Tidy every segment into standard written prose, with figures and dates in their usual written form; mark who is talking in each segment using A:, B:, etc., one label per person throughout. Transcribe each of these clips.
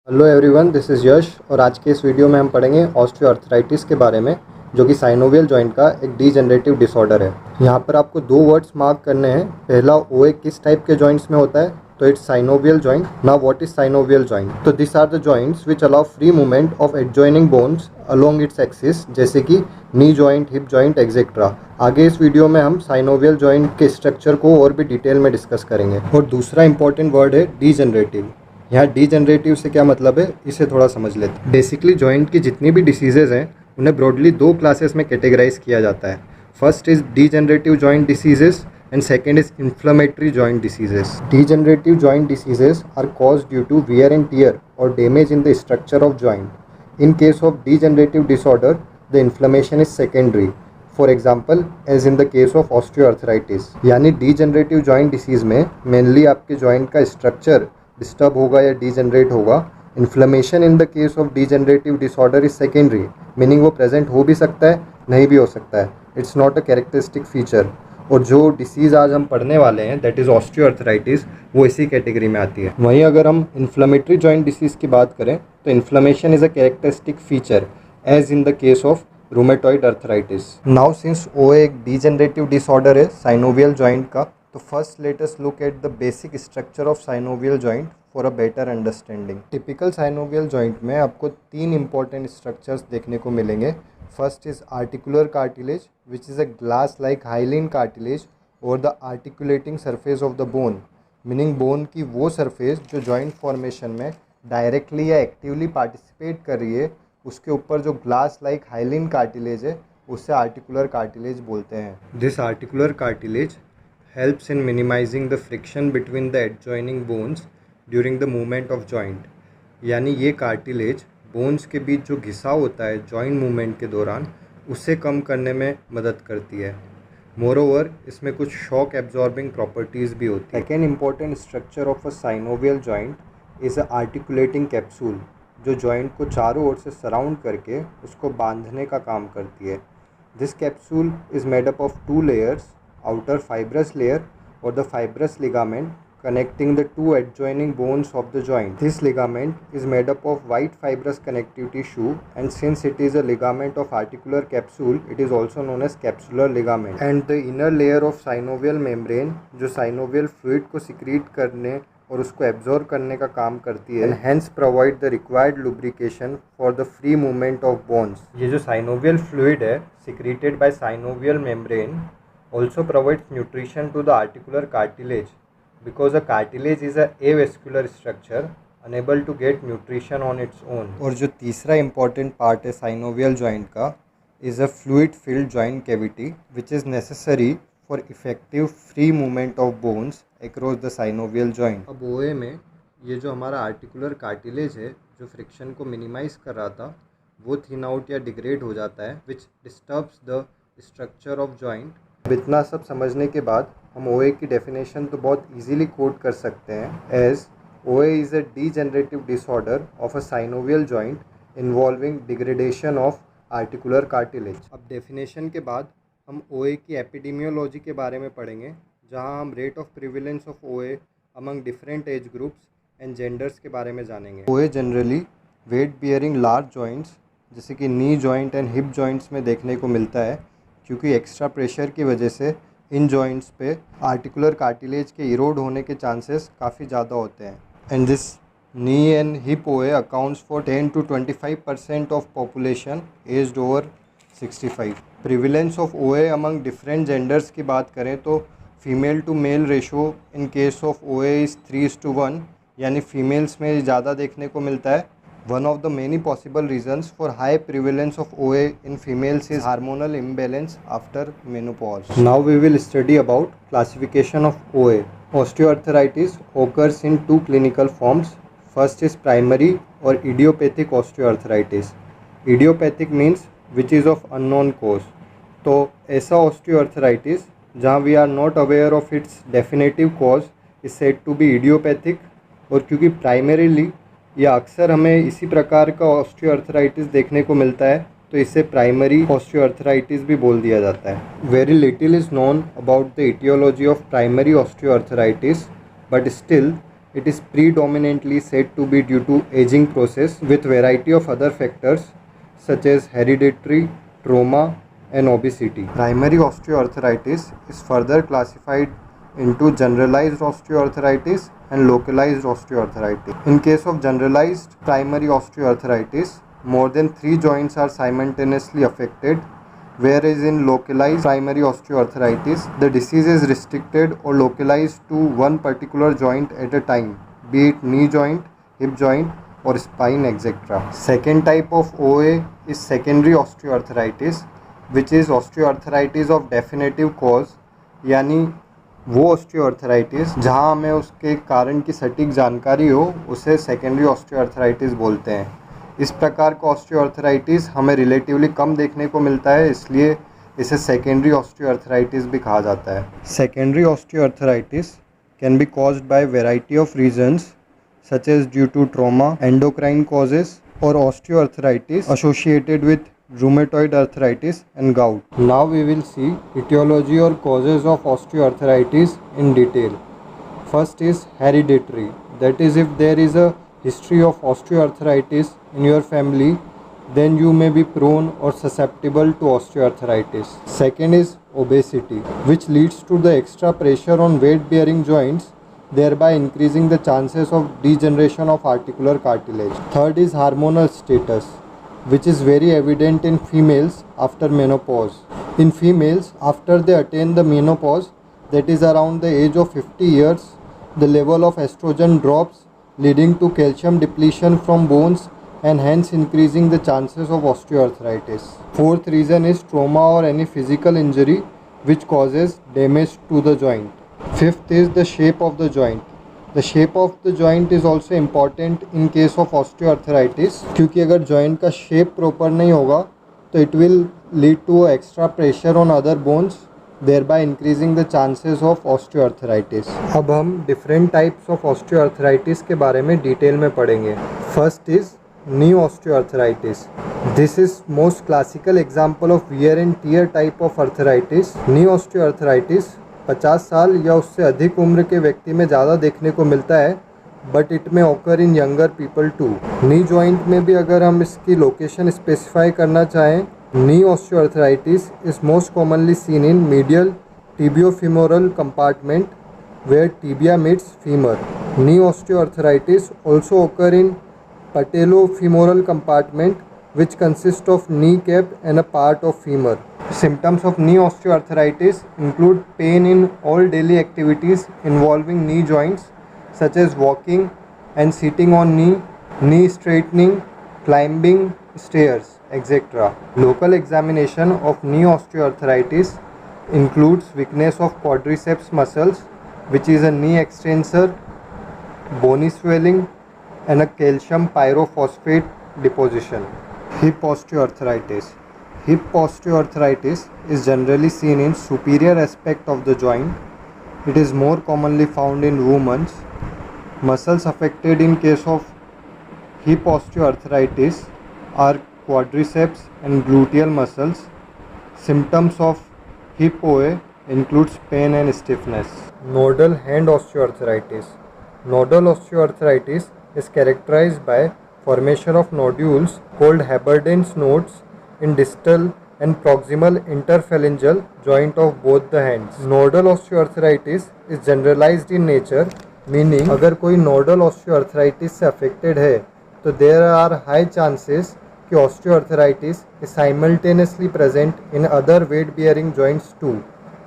A: Hello everyone, this is यश और आज के इस वीडियो में हम पढ़ेंगे ऑस्टियोआर्थराइटिस के बारे में, जो कि साइनोवियल जॉइंट का एक डीजनरेटिव डिसऑर्डर है। यहाँ पर आपको दो वर्ड्स मार्क करने हैं। पहला, ओए किस टाइप के जॉइंट्स में होता है, तो it's synovial joint. Now what is synovial joint? तो this are the joints which allow free movement of adjoining bones along its axis, जैसे कि knee joint, hip joint etcetera. आगे इस वीडियो में हम साइनोवियल जॉइंट के स्ट्रक्चर को और भी डिटेल में डिस्कस करेंगे। और दूसरा इंपॉर्टेंट वर्ड है डीजनरेटिव। यहाँ डीजनरेटिव से क्या मतलब है, इसे थोड़ा समझ लेते हैं। बेसिकली जॉइंट की जितनी भी डिसीजेज हैं उन्हें ब्रॉडली दो क्लासेस में कैटेगराइज किया जाता है। First is degenerative joint diseases and second is inflammatory joint diseases. Degenerative joint diseases are cause due to wear and tear और damage in the structure of joint. In case of degenerative disorder the inflammation is secondary, for example as in the case of osteoarthritis. यानी degenerative joint disease में mainly आपके joint का structure disturb होगा या degenerate होगा। Inflammation in the case of degenerative disorder is secondary, meaning वो present हो भी सकता है, नहीं भी हो सकता है। It's not a characteristic feature. और जो डिसीज़ आज हम पढ़ने वाले हैं, दैट इज़ ऑस्टियोआर्थराइटिस, वो इसी कैटेगरी में आती है। वहीं अगर हम इन्फ्लेमेटरी जॉइंट डिसीज़ की बात करें तो inflammation is a characteristic feature as in the case of rheumatoid arthritis. Now since OA एक डीजनरेटिव डिसऑर्डर है साइनोवियल जॉइंट का, तो first let us look at the basic structure of synovial joint for a better understanding. Typical synovial joint में आपको तीन important structures देखने को मिलेंगे। First is articular cartilage, which is a glass like hyaline cartilage और the articulating surface of the bone, meaning bone की वो surface जो जॉइंट फॉर्मेशन में डायरेक्टली या एक्टिवली पार्टिसिपेट कर रही है, उसके ऊपर जो ग्लास लाइक हाइलिन कार्टिलेज है उससे आर्टिकुलर कार्टिलेज बोलते हैं। This articular cartilage helps in minimizing the friction between the adjoining bones during the movement of joint। यानी ये कार्टिलेज बोन्स के बीच जो घिसाव होता है जॉइंट मूवमेंट के दौरान, उससे कम करने में मदद करती है। मोरोवर इसमें कुछ शॉक एब्जॉर्बिंग प्रॉपर्टीज़ भी होती है। Second important structure of a synovial joint is a articulating capsule, जो जॉइंट को चारों ओर से सराउंड करके उसको बांधने का काम करती है। This capsule is made up of two layers, outer fibrous layer or the fibrous ligament connecting the two adjoining bones of the joint. This ligament is made up of white fibrous connective tissue, and since it is a ligament of articular capsule, it is also known as capsular ligament. And the inner layer of synovial membrane, जो synovial fluid को secrete करने और उसको absorb करने का काम करती है, hence provide the required lubrication for the free movement of bones। ये जो synovial fluid है secreted by synovial membrane also provides nutrition to the articular cartilage, because a cartilage is a avascular structure unable to get nutrition on its own। और जो तीसरा important part है synovial joint का is a fluid filled joint cavity which is necessary for effective free movement of bones across the synovial joint। अब ओए में ये जो हमारा आर्टिकुलर कार्टिलेज है जो फ्रिक्शन को मिनिमाइज कर रहा था, वो थिन आउट या डिग्रेड हो जाता है, which disturbs the structure of joint. इतना सब समझने के बाद हम ओए की डेफिनेशन तो बहुत इजीली कोट कर सकते हैं एज ओए is a degenerative disorder of a synovial joint involving degradation of articular cartilage. अब डेफिनेशन के बाद हम ओए की एपिडेमियोलॉजी के बारे में पढ़ेंगे, जहां हम rate of prevalence of OA among different age groups and genders के बारे में जानेंगे। OA generally weight bearing large joints जैसे कि knee joint and hip joints में देखने को मिलता है, क्योंकि एक्स्ट्रा प्रेशर की वजह से इन जॉइंट्स पे आर्टिकुलर कार्टिलेज के इरोड होने के चांसेस काफ़ी ज़्यादा होते हैं। And this knee and hip OA accounts for 10 to 25% of population aged over 65। Prevalence of OA among different genders की बात करें तो female to male ratio in case of OA is 3:1, यानी फीमेल्स में ज़्यादा देखने को मिलता है। One of the many possible reasons for high prevalence of OA in females is hormonal imbalance after menopause. Now we will study about classification of OA. Osteoarthritis occurs in two clinical forms. First is primary or idiopathic osteoarthritis. Idiopathic means which is of unknown cause. तो ऐसा osteoarthritis जहाँ we are not aware of its definitive cause is said to be idiopathic। और क्योंकि primarily या अक्सर हमें इसी प्रकार का ऑस्टियोआर्थराइटिस देखने को मिलता है, तो इसे प्राइमरी ऑस्टियोआर्थराइटिस भी बोल दिया जाता है। Very little is known about the aetiology of primary osteoarthritis, but still It is predominantly said to be due to aging process with variety of other factors such as hereditary, trauma and obesity. Primary osteoarthritis is further classified into generalized osteoarthritis and localized osteoarthritis. In case of generalized primary osteoarthritis, more than 3 joints are simultaneously affected, whereas in localized primary osteoarthritis, the disease is restricted or localized to one particular joint at a time, be it knee joint, hip joint or spine, etc. Second type of OA is secondary osteoarthritis, which is osteoarthritis of definitive cause, यानी वो osteoarthritis जहाँ हमें उसके कारण की सटीक जानकारी हो उसे सेकेंडरी ऑस्टियोआर्थराइटिस बोलते हैं। इस प्रकार का ऑस्टियोआर्थराइटिस हमें रिलेटिवली कम देखने को मिलता है, इसलिए इसे सेकेंडरी ऑस्टियोआर्थराइटिस भी कहा जाता है। Secondary osteoarthritis can be caused by variety of reasons such as due to trauma, endocrine causes और osteoarthritis associated with rheumatoid arthritis and gout. Now we will see etiology or causes of osteoarthritis in detail. First is hereditary, that is if there is a history of osteoarthritis in your family, then you may be prone or susceptible to osteoarthritis. Second is obesity, which leads to the extra pressure on weight bearing joints, thereby increasing the chances of degeneration of articular cartilage. Third is hormonal status, which is very evident in females after menopause. In females, after they attain the menopause, that is around the age of 50 years, the level of estrogen drops, leading to calcium depletion from bones and hence increasing the chances of osteoarthritis. Fourth reason is trauma or any physical injury which causes damage to the joint. Fifth is the shape of the joint. The shape of the joint is also important in case of osteoarthritis, क्योंकि अगर joint का shape proper नहीं होगा तो it will lead to extra pressure on other bones, thereby increasing the chances of osteoarthritis. अब हम different types of osteoarthritis के बारे में डिटेल में पढ़ेंगे. First is knee osteoarthritis. This is most classical example of wear and tear type of arthritis. Knee osteoarthritis 50 साल या उससे अधिक उम्र के व्यक्ति में ज़्यादा देखने को मिलता है, but it may occur in younger people too. Knee joint में भी अगर हम इसकी लोकेशन स्पेसिफाई करना चाहें, knee osteoarthritis is most commonly seen in medial tibiofemoral compartment where tibia meets femur. Knee osteoarthritis also occur in patellofemoral compartment which consists of kneecap and a part of femur. Symptoms of knee osteoarthritis include pain in all daily activities involving knee joints such as walking and sitting on knee, knee straightening, climbing stairs, etc. Local examination of knee osteoarthritis includes weakness of quadriceps muscles, which is a knee extensor, bony swelling and a calcium pyrophosphate deposition. Hip osteoarthritis. Hip osteoarthritis is generally seen in superior aspect of the joint. It is more commonly found in women. Muscles affected in case of hip osteoarthritis are quadriceps and gluteal muscles. Symptoms of hip OA includes pain and stiffness. Nodal hand osteoarthritis. Nodal osteoarthritis is characterized by formation of nodules called Haberdin's nodes in distal and proximal interphalangeal joint of both the hands. Nodal osteoarthritis is generalized in nature, meaning अगर कोई nodal osteoarthritis से affected है तो there are high chances कि osteoarthritis is simultaneously present in other weight bearing joints too,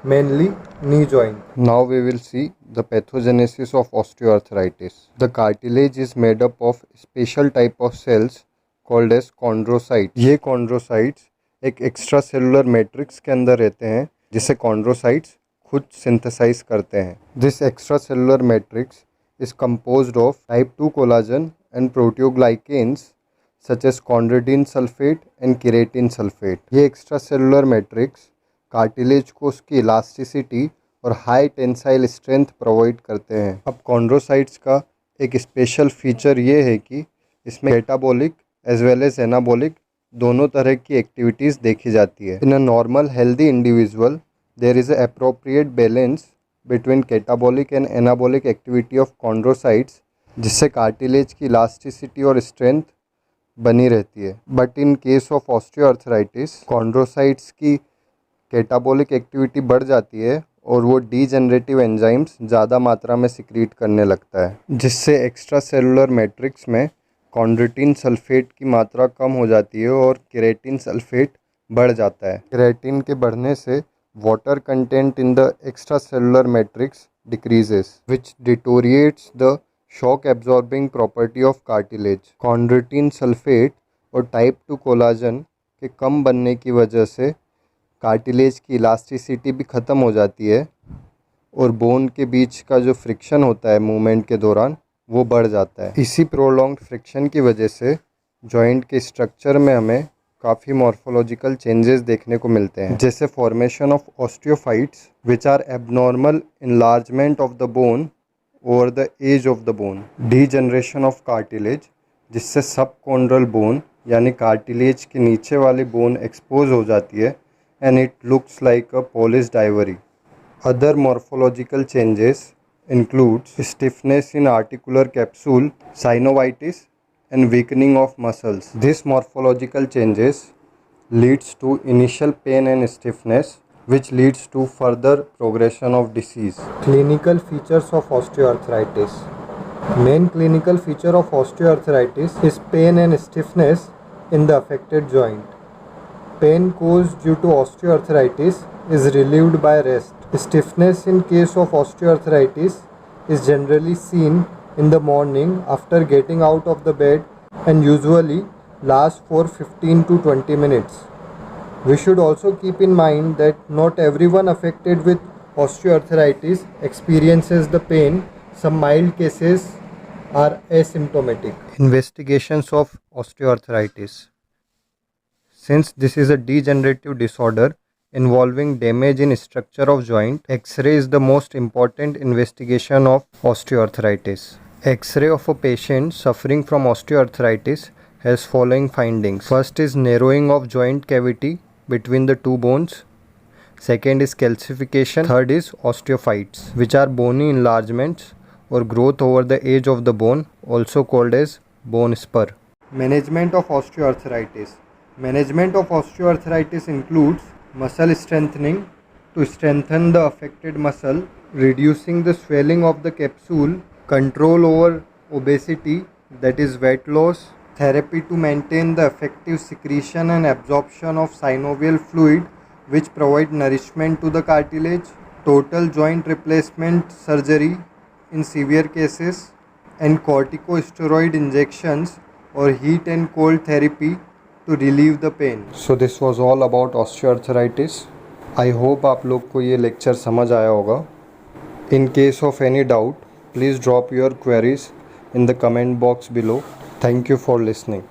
A: mainly knee joint. Now we will see the pathogenesis of osteoarthritis. The cartilage is made up of special type of cells called as chondrocytes. ये chondrocytes एक extra cellular matrix के अंदर रहते हैं जिसे chondrocytes खुद synthesise करते हैं. This extra cellular matrix is composed of type 2 collagen and proteoglycans such as chondroitin sulfate and keratin sulfate. ये एक्स्ट्रा सेलुलर मैट्रिक्स कार्टिलेज को उसकी इलास्टिसिटी और हाई टेंसाइल स्ट्रेंथ प्रोवाइड करते हैं. अब कॉन्ड्रोसाइट्स का एक स्पेशल फीचर ये है कि इसमें metabolic as well as anabolic दोनों तरह की एक्टिविटीज़ देखी जाती है. In a normal healthy individual there is a appropriate balance between catabolic and anabolic activity of chondrocytes, जिससे कार्टिलेज की इलास्टिसिटी और स्ट्रेंथ बनी रहती है। But in case of osteoarthritis chondrocytes की कैटाबॉलिक एक्टिविटी बढ़ जाती है और वो डीजेनरेटिव एंजाइम्स ज़्यादा मात्रा में सिक्रीट करने लगता है, जिससे एक्स्ट्रा सेलुलर मैट्रिक्स में कॉन्ड्रोटिन सल्फेट की मात्रा कम हो जाती है और केराटिन सल्फेट बढ़ जाता है। केराटिन के बढ़ने से water content in the extra cellular matrix decreases, which डिटोरिएट्स the shock absorbing property of cartilage. Chondroitin sulphate और टाइप 2 कोलाजन के कम बनने की वजह से कार्टिलेज की इलास्टिसिटी भी ख़त्म हो जाती है और बोन के बीच का जो फ्रिक्शन होता है मूवमेंट के दौरान वो बढ़ जाता है। इसी प्रोलॉन्ग्ड फ्रिक्शन की वजह से जॉइंट के स्ट्रक्चर में हमें काफ़ी मॉर्फोलॉजिकल चेंजेस देखने को मिलते हैं, जैसे formation of osteophytes which are abnormal enlargement of the bone over the edge of the bone, degeneration of cartilage, जिससे सबकॉन्ड्रल बोन यानी कार्टिलेज के नीचे वाली बोन एक्सपोज हो जाती है and it looks like a polished ivory. Other morphological changes include stiffness in articular capsule, synovitis, and weakening of muscles. These morphological changes leads to initial pain and stiffness, which leads to further progression of disease. Clinical features of osteoarthritis. Main clinical feature of osteoarthritis is pain and stiffness in the affected joint. Pain caused due to osteoarthritis is relieved by rest. Stiffness in case of osteoarthritis is generally seen in the morning after getting out of the bed and usually lasts for 15 to 20 minutes. We should also keep in mind that not everyone affected with osteoarthritis experiences the pain. Some mild cases are asymptomatic. Investigations of osteoarthritis. Since this is a degenerative disorder involving damage in structure of joint, X-ray is the most important investigation of osteoarthritis. X-ray of a patient suffering from osteoarthritis has following findings. First is narrowing of joint cavity between the two bones. Second is calcification. Third is osteophytes, which are bony enlargements or growth over the edge of the bone, also called as bone spur. Management of osteoarthritis. Management of osteoarthritis includes muscle strengthening to strengthen the affected muscle, reducing the swelling of the capsule, control over obesity, that is weight loss, therapy to maintain the effective secretion and absorption of synovial fluid which provide nourishment to the cartilage, total joint replacement surgery in severe cases, and corticosteroid injections or heat and cold therapy to relieve the pain. So this was all about osteoarthritis. I hope आप लोग को ये lecture समझ आया होगा. In case of any doubt, please drop your queries in the comment box below. Thank you for listening.